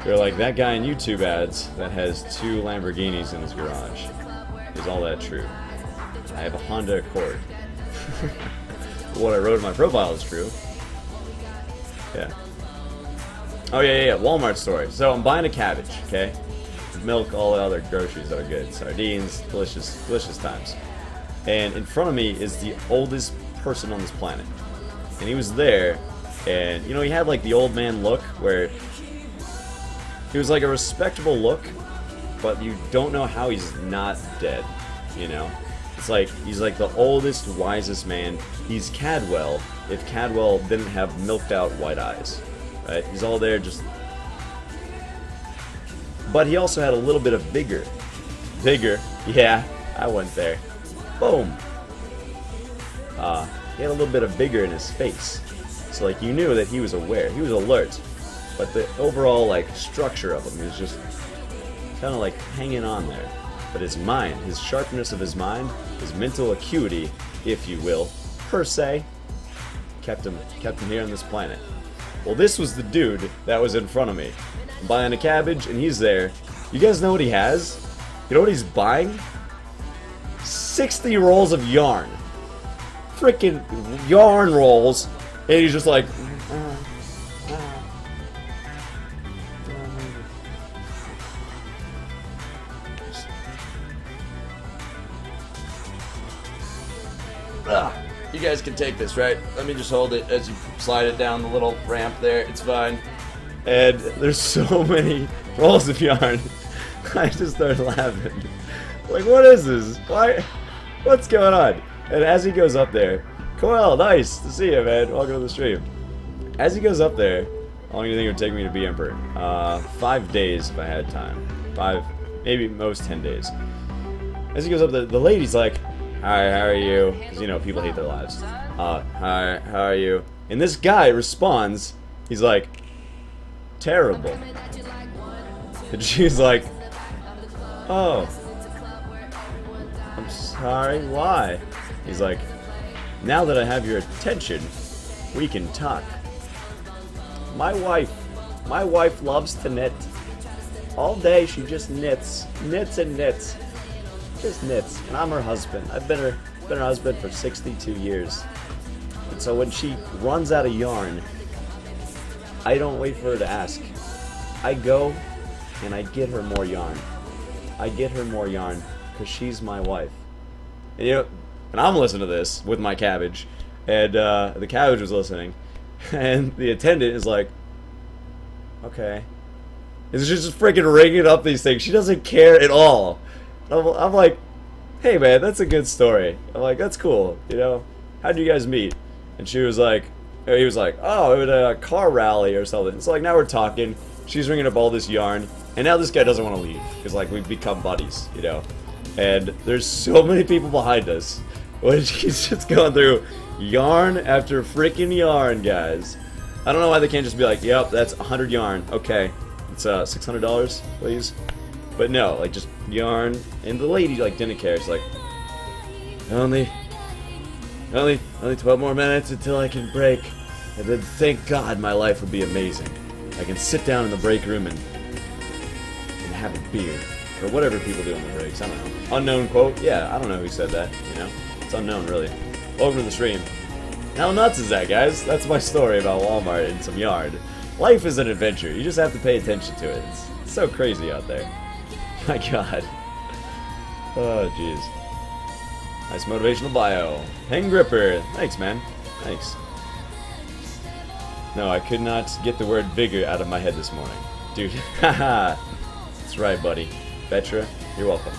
They're like, that guy in YouTube ads that has 2 Lamborghinis in his garage. Is all that true? I have a Honda Accord. What I wrote in my profile is true. Yeah. Oh yeah. Walmart story. So I'm buying a cabbage, okay? Milk, all the other groceries that are good. Sardines, delicious times. And in front of me is the oldest person on this planet. And he was there, and you know, he had like the old man look where he was like a respectable look, but you don't know how he's not dead, you know? It's like, he's like the oldest, wisest man. He's Cadwell, if Cadwell didn't have milked out white eyes, right? He's all there just... But he also had a little bit of bigger, yeah, I went there. Boom! He had a little bit of bigger in his face. So like, you knew that he was aware, he was alert. But the overall like structure of him, he was just kind of like hanging on there. But his mind, his sharpness of his mind, his mental acuity, if you will, per se, kept him here on this planet. Well, this was the dude that was in front of me. I'm buying a cabbage, and he's there. You guys know what he has? You know what he's buying? 60 rolls of yarn. Freaking yarn rolls. And he's just like... You guys can take this, right? Let me just hold it as you slide it down the little ramp there. It's fine. And there's so many rolls of yarn. I just started laughing. Like, what is this? Why? What's going on? And as he goes up there, Cadwell, nice to see you, man. Welcome to the stream. As he goes up there, how long do you think it would take me to be Emperor? 5 days if I had time. 5, maybe most 10 days. As he goes up there, the lady's like, hi, how are you? Because, you know, people hate their lives. Hi, how are you? And this guy responds, he's like, terrible. And she's like, oh, I'm sorry, why? He's like, now that I have your attention, we can talk. My wife loves to knit. All day she just knits and knits. Just knits, and I'm her husband. I've been her husband for 62 years. And so when she runs out of yarn, I don't wait for her to ask. I go and I get her more yarn. I get her more yarn because she's my wife. And you know, and I'm listening to this with my cabbage, and the cabbage was listening, and the attendant is like, okay. And she's just freaking ringing up these things. She doesn't care at all. I'm like, hey man, that's a good story. I'm like, that's cool, you know? How'd you guys meet? And she was like, he was like, oh, it was a car rally or something. So like, now we're talking, she's ringing up all this yarn, and now this guy doesn't want to leave, because like, we've become buddies, you know? And there's so many people behind us, when she's just going through yarn after freaking yarn, guys. I don't know why they can't just be like, yep, that's 100 yarn, okay. It's $600, please. But no, like, just yarn, and the lady, like, didn't care. She's like, only 12 more minutes until I can break, and then thank God my life would be amazing. I can sit down in the break room and have a beer, or whatever people do in the breaks, I don't know. Unknown quote, yeah, I don't know who said that, you know? It's unknown, really. Welcome to the stream. How nuts is that, guys? That's my story about Walmart and some yarn. Life is an adventure, you just have to pay attention to it. It's so crazy out there. My God. Oh, jeez. Nice motivational bio. Pen gripper. Thanks, man. Thanks. No, I could not get the word vigor out of my head this morning. Dude, haha. That's right, buddy. Petra, you're welcome.